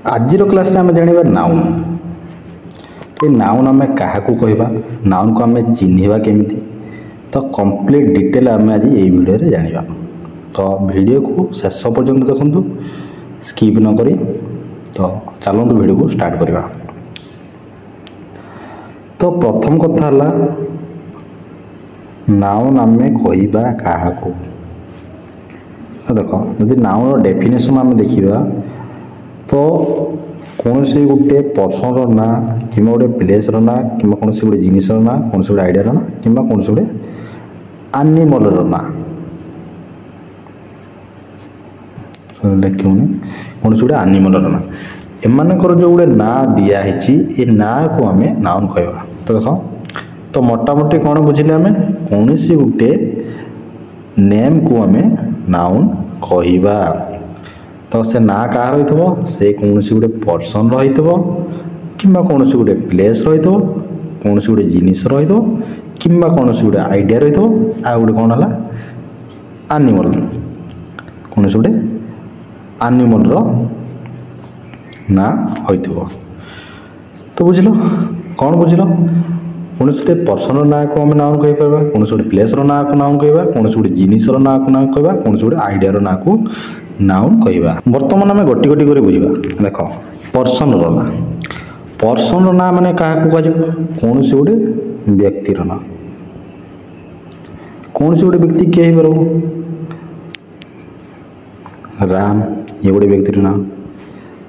आज क्लास में आम जाना नाउन। तो नाउन आम क्या कहवा, नाउन को आम चिन्हवा केमिति, तो कंप्लीट डिटेल आम आज ये वीडियो रे जानिबा। तो वीडियो को शेष पर्यंत देखंतु, स्किप न करी। तो चलतु वीडियो को स्टार्ट करवा। तो प्रथम कथा हला नाउन आम कहवा क्या। तो देख जदि नाउन डेफिनेशन आम देखा तो कौन से गोटे पर्सन ना कि गोटे प्लेस ना कि कौन से गोटे जिनिस ना कौन से गोटे आइडिया ना कि कौन से गोटे एनिमल ना लिखुनि कौन से गोटे एनिमल ना एमानकर जो गोटे ना दिखाई ये ना को आम नाउन कहवा। तो देख तो मोटामोटी कौन बुझिले आम कौन से गोटे नेम को आम नाउन कहवा। तो से ना क्या रही से कौन सी गोटे पर्सन रही कि कौन सी गोटे प्लेस रही कौन सी गोटे जिनिस रही कि कौन सी गोटे आइडिया रही आ गोटे कौन है एनिमल कौन सी गोटे एनिमल ना हो। तो बुझल कौन बुझल कौन से पर्सन ना को आम नाउन कही पार कौन से गोटे प्लेस ना को नाउन कहवा कौन से गोटे जिनिस ना को नाउन कहवा कौन से गोटे आइडिया ना को नाउन कहवा। बर्तमान आम गोटी गोटी कर बुझा। देख पर्सन ना माने क्या कौन से गोटे व्यक्तिर ना कौन से गोटे व्यक्ति किए हो पार राम ये गोटे व्यक्तिर ना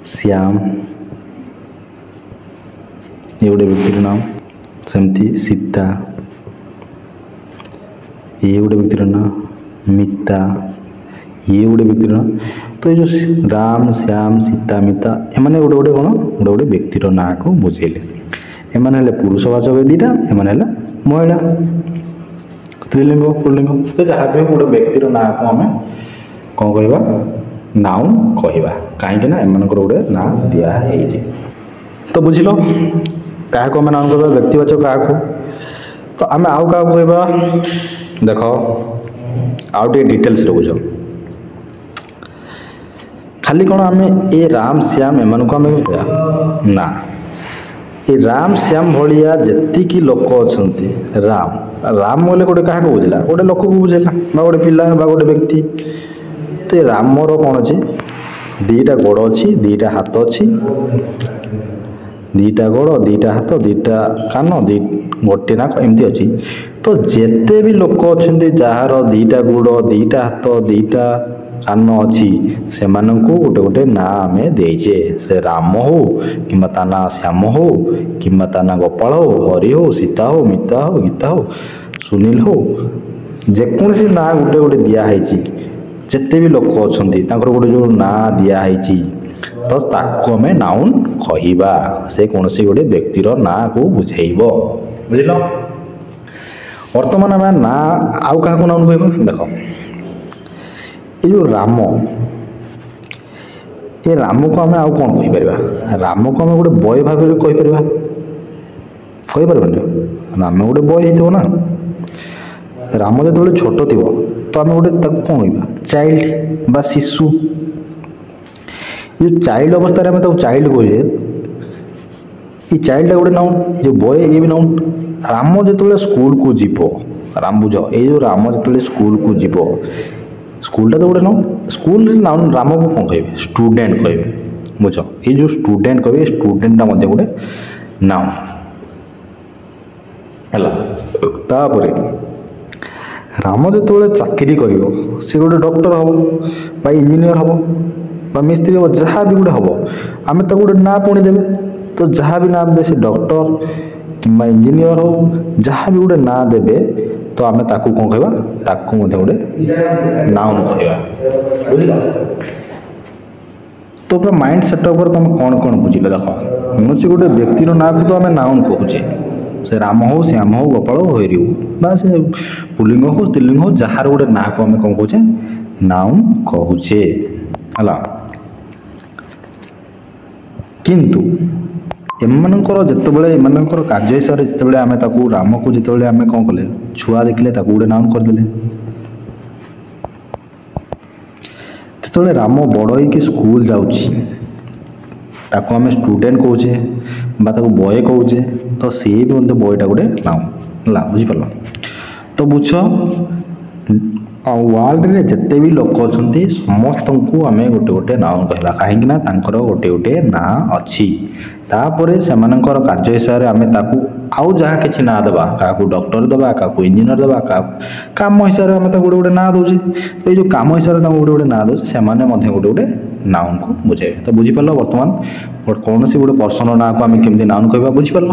श्याम ये गोटे व्यक्तिर नाम सेमती सीता ये गोटे व्यक्तिर ना मिता ये गोटे व्यक्तिर ना। तो ये जो राम श्याम सीता मिता एमाने गोटे गोटे कौन गोटे गोटे व्यक्तिर ना को बुझेले। एमाने पुरुष वाचक दीटा एमाने महिला स्त्रीलिंग पुल्लिंग। तो जहाँ भी गोटे व्यक्तिर ना को आम कौन कहवा नाउन कहवा कहीं एमानकर गोटे ना दिखाई। तो बुझल क्या आम नाउन कहवा व्यक्तिवाचक क्या। तो आम आउ क्या कहवा देख आउ टे डिटेल्स बुझ खाली कौन आम ए राम श्याम एम को आम ना ये राम श्याम भाया जी लोक अच्छा राम राम बोले गोटे क्या बुझला गोटे लोक को बुझेला गोटे पिला गोटे व्यक्ति। तो ये रामर कौन अच्छी दीटा गोड़ अच्छी दीटा हाथ अच्छी दीटा गोड़ दीटा हाथ दीटा कान गोटे नाक एमती अच्छी। तो जेते भी लोक अच्छा जार दीटा गोड़ दीटा हाथ दीटा कान अच्छी से गोटे गोटे ना आम देचे से राम हो कि ना श्याम हो कि ना गोपाल हो हरि हो सीता हो मिता हो गीता हो सुनील हो जेकोसी ना गोटे गोटे दिखाई जिते भी लोक अच्छा गोटे जो ना दिखाई तो ताको आम नाउन कहवा से कौन से गोटे व्यक्तिर ना को बुझेब। बुझल बर्तमान आम ना आउ क्या नाउन कहब। देख ये जो राम ये राम को आम आउ कौन कहीपर राम को आम गोटे बय भाव कहीपर राम गोटे बय हो ना राम जो छोट थी तो आम गोटे कौन कहवा चाइल्ड बा शिशु। ये चाइल्ड अवस्था आम चाइल्ड कहे ये चाइल्ड गोटे नाउन ये बय ये भी नाउन। राम जो स्कूल को जीव राम बुझ ये जो राम जो स्कूल को जीव स्कूलटा तो गोटे नाउन स्कूल नाउन राम को कौन कहे स्टूडेंट कहे। बुझ ये जो स्टूडेंट कहे स्टूडेंटा गोटे नाउन है। राम जो चाकरी कर सी गोटे डॉक्टर हम इंजीनियर हम मिस्त्री हम जहाँ भी गोटे हम आम गोटे ना पुणी देवे। तो जहाँ भी ना दे से डॉक्टर कि इंजीनियर हो जहाँ भी गोटे ना देवे तो आम ताकू कौन कहवा ताकू गोटे नाउन कहवा। बुझल तो पूरा माइंड सेटअप पर तुम कौन कौन बुझिल देख कौन से गोटे व्यक्तिर ना को तो आम नाउन कहूचे से राम हो श्याम हो गोपाल हो हरि हो बा से पुल्लिंग हो स्त्रीलिंग हो जार गोटे ना को आम कौन कहूचे नाउन कहूचे है। किंतु एमानकर जितेबाला एमानकर कार्य हिसाब से जिते आम राम को जिते आम कौन कले छुआ देखले गोटे नाउन करदे। जो राम बड़ हो स्कूल जाऊँगी ताको आम स्टूडेंट कौचे बॉय कौचे तो सी भी मतलब बॉयटा गोटे नाउन है बुझीपार तो बुझ वर्ल्ड रे जिते भी लोक अच्छा समस्त को आम गोटे गोटे नाउन कहवा कहीं गोटे गोटे ना अच्छी तापर से कार्य हिसाब से आम आउ जहाँ कि ना देवा क्या डॉक्टर देवा क्या इंजीनियर देवा क्या कम हिसाब से आम गोटे गोटे ना दूचे तो ये कम हिसाब से गोटे गोटे ना दूचे से गोटे गोटे नाउन को बुझे तो बुझीपार बर्तमान कौन सी गोटे पर्सन ना को आम केमती नाउन कहवा बुझीपार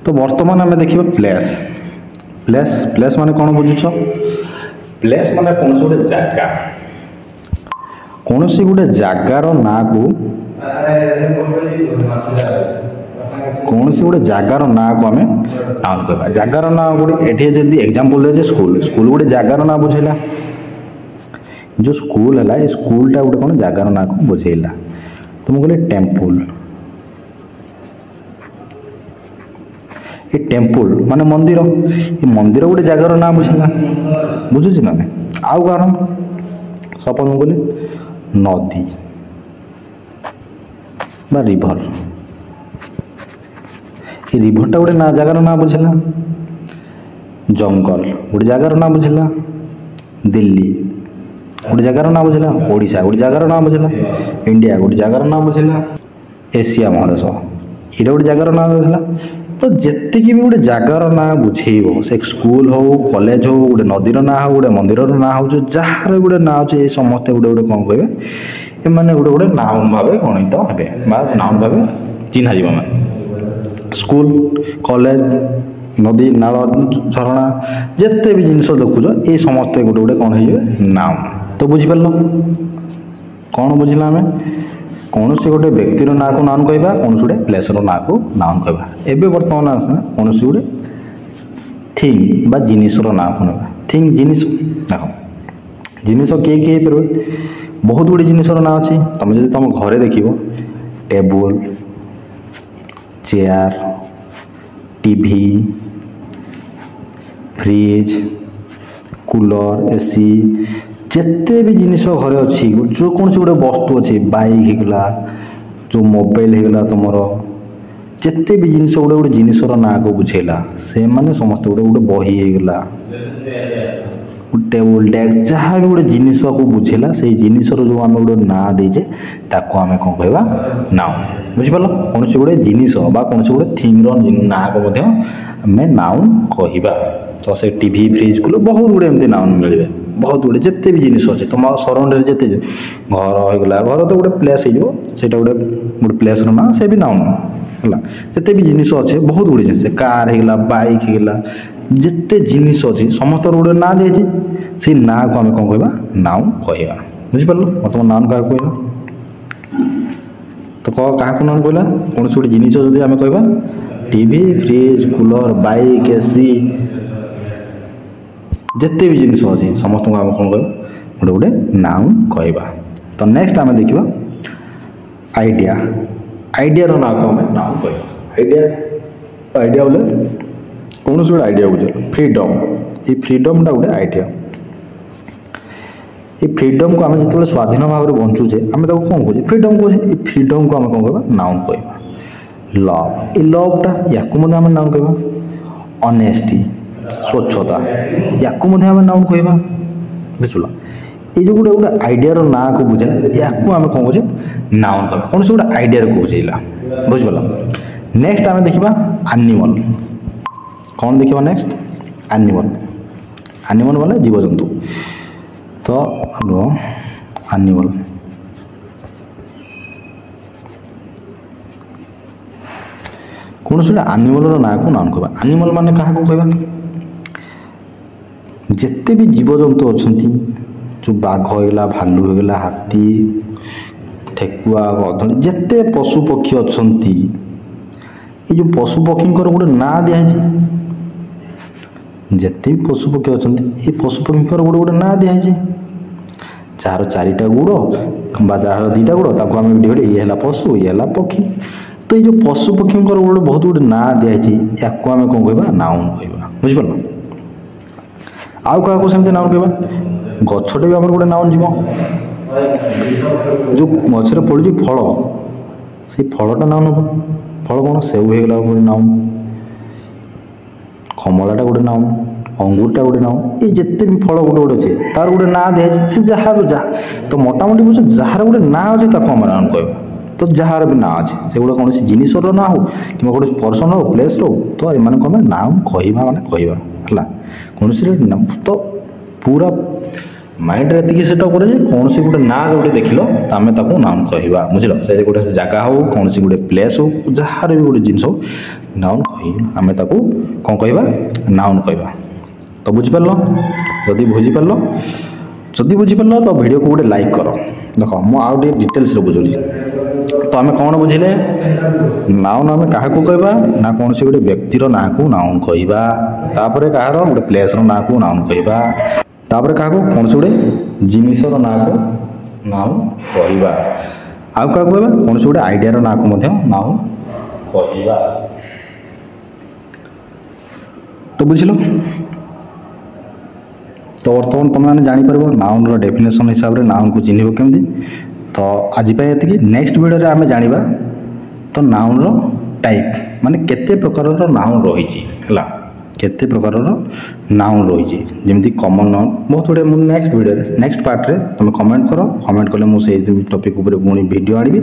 तो बर्तमान आम देखा प्लेस प्लेस प्लेस माने कौन बुझुछ प्लेस माने कौन गोटे जगह कौन सी गोटे जगार ना को कौन सी गोटे जगार ना को आम नाउन कहवा जगार ना गोटे ये जब एग्जांपल दे स्कूल स्कूल गोटे जगार ना बुझेला जो स्कूल है ये स्कूलटा गोटे कौन जगार ना को बुझेला तो मुझे कहली टेम्पल ये टेम्पल माने मंदिर ये मंदिर गोटे जगार ना बुझेला बुझुची ना आउ कारण सपोज मुझे कहली नदी बा रिभर ये रिभरटा गोटे ना जगार ना बुझेला जंगल गोटे जगार ना बुझेला दिल्ली गोटे जगार ना बुझेला ओडिशा गोटे जगार ना बुझेला इंडिया गोटे जगार ना बुझेला एशिया महादेश ये गोटे जगार ना बुझेला तो जितकी भी गोटे जगार ना बुझेब से स्कूल हो कॉलेज हो गोटे नदीर ना हो गोटे मंदिर ना हो जार गोटे ना अच्छे ये समस्ते गोटे गोटे कौन कहे ये गोटे गोटे नाउन भाव गणित हे नाउन भाव चिन्ह जीव स्कूल कॉलेज नदी नाल झरणा जिते भी जिनस देखुच ये समस्ते गोटे गोटे कौन है नाउन तो बुझीपार कौन बुझला आम कौन सी गोटे व्यक्तिर ना को नाउन कहवा कौन गोटे प्लेसर ना को नाउन कहवा एबे वर्तमान आस कौन सी गोटे थिंग बा जिनिसर ना को ना थिंग जिनिस देख जिनिस किए किए पारे बहुत गुड़े जिनिसर ना अच्छी तुम जो तुम घरे देख table chair TV fridge cooler AC जिते भी जिनिस घरे अच्छी जो कौन सी गोटे वस्तु अच्छी बाइक होगला जो मोबाइल होगला तुम जिते भी जिनिस गोटे गोटे जिनिसर ना को बुझेला से माने समस्त गोटे गोटे बही होगला टेबुल डेस्क जहाँ भी गोटे जिनिस को बुझेला से जिनिसर जो आम गोटे ना देचे ताको आम कौन कहवा नाउन बुझिपार कौन सी गोटे जिनिस बा कौन सी गोटे थिंग ना को आम नाउन कहवा तो से टीवी फ्रिज कूलर बहुत गुड़े एमती नाउन मिले बहुत गुड़े जिते भी जिनिस अच्छे तुम सराउंड जिते घर होगला घर तो गोटे प्लेस हो गोटे गोटे प्लेस ना से भी नाउन है जिते भी जिनिस अच्छे बहुत गुड़े जिन कार होगला बाइक होगला जिते जिनिस अच्छे समस्त गोटे ना दिए से ना को आम कौन कहवा नाउन कहवा बुझिपार बर्तमान नाउन क्या कहवा तो क्या नाउन कहला कौन सी गोटे जिनिस जब आम कहवा TV fridge cooler bike AC जिते भी जिनिस अच्छे समस्त को आम कौन कहवा गोटे गोटे नाउन कहवा तो नेक्स्ट आम देखा आइडिया आइडिया ना को आम नाउन कहवा आइडिया आइडिया बोले कौन सी गोटे आइडिया बुझे फ्रीडम ये फ्रीडमटा गोटे आइडिया ये फ्रीडम को आम जो स्वाधीन भाव में बंचुचे आम कौन कहे फ्रीडम कहे ये फ्रीडम को आम कौन कहवा नाउन कहवा लव ये लवटा या आम नाउन कहवा ऑनेस्टी स्वच्छता या आम नाउन कहवा बुझल ये जो गोटे गोटे आइडियार ना को बुझे या आम कौन कहे नाउन कहवा कौन सी गोटे आइडिया को बुझेला बुझिपार नेक्स्ट आम देखा एनिमल कौन देखा नेक्स्ट एनिमल एनिमल बोले जीवजंतु तो एनिमल कौन सी एनिमल ना को नाउन कहवा एनिमल माने क्या कहवा जिते भी जीवजंतु अच्छा जो बाघ होगला भालू होगला हाथी ठेकुआ गधड़ी जिते पशु पक्षी अच्छा ये जो पशु पक्षी गोटे ना दिखाई जिते भी पशु पक्षी अच्छा ये पशु पक्षी गोटे गोटे ना दिखाई जार चारिटा गुड़ जार दीटा गुड़ ताको आम ये पशु ये पक्षी तो ये जो पशु पक्षी गोटे बहुत गुटे ना दिखाई या आम कौन कहवा नाउन कहवा बुझिपार आउ क्या सेमती नाउन कहवा गछटे भी आम गोटे नाउन जीव जो गचरे पड़ू फल से फलटा नाउन हम फल कौन सेव हो गला गोटे नाउन कमलाटा गोटे नाउन अंगूरटा गोटे नाउन ये जिते भी फल गोटे गोटे अच्छे तार गोटे ना दिखाई से जहाँ तो मोटामोटी बुझे जार गोटे ना अच्छे ताको आम नाउन कह तो जार भी ना अच्छे से गोटे कौन जिनसर ना हो कि गोटे पर्सन हो प्लेस रो तो एम कम नाउन कहवा माने कहवा है कौन तो पूरा माइंड ये सेटअप करे कौन सी गोटे ना गोटे देख लो तो आम ताको नाउन कहवा बुझल से गोटे जगह हो कौन सी गोटे प्लेस हो जार भी गोटे जिन हो नाउन कह आम ताको कौन कहवा नाउन कहवा तो बुझिपार जदि बुझिपार तो वीडियो को गोटे लाइक कर देख मुझे आउ डिटेल्स बुझुली तो आम कौन बुझे नाउन आम क्या कहवा ना कौन सी गोटे व्यक्तिर ना को नाउन कहवा तापर कहार गोटे प्लेस ना को नाउन कहवा तापर क्या कौन सी गोटे जिनिसर ना को नाउन कहवा आउ क्या कहवा कौन सी गोटे आइडियार ना को नाउन कहवा तो बुझल तो बर्तमान तुम मैंने जापर नाउन डेफिनेशन हिसाब से नाउन को चिन्ह केमती तो आज ये नेक्स्ट वीडियो आम जाना तो नाउन टाइप माने केते प्रकार नाउन रही केते प्रकार नाउन रही जमी कमन नाउन बहुत गुड़े नेक्स्ट वीडियो नेक्स्ट पार्ट रे तुम कमेंट कर कमेंट कले मुझे टॉपिक पुणी वीडियो आनी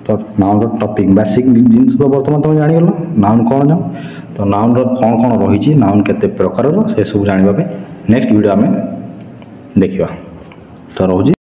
तो नाउन टॉपिक बेसिक जिन तो बर्तमान तुम जानीगल नाउन कौन जाओ तो नाउन कौन कौन रही नाउन केते प्रकार से सब जानापी नेक्स्ट वीडियो आम देखा तो रोज।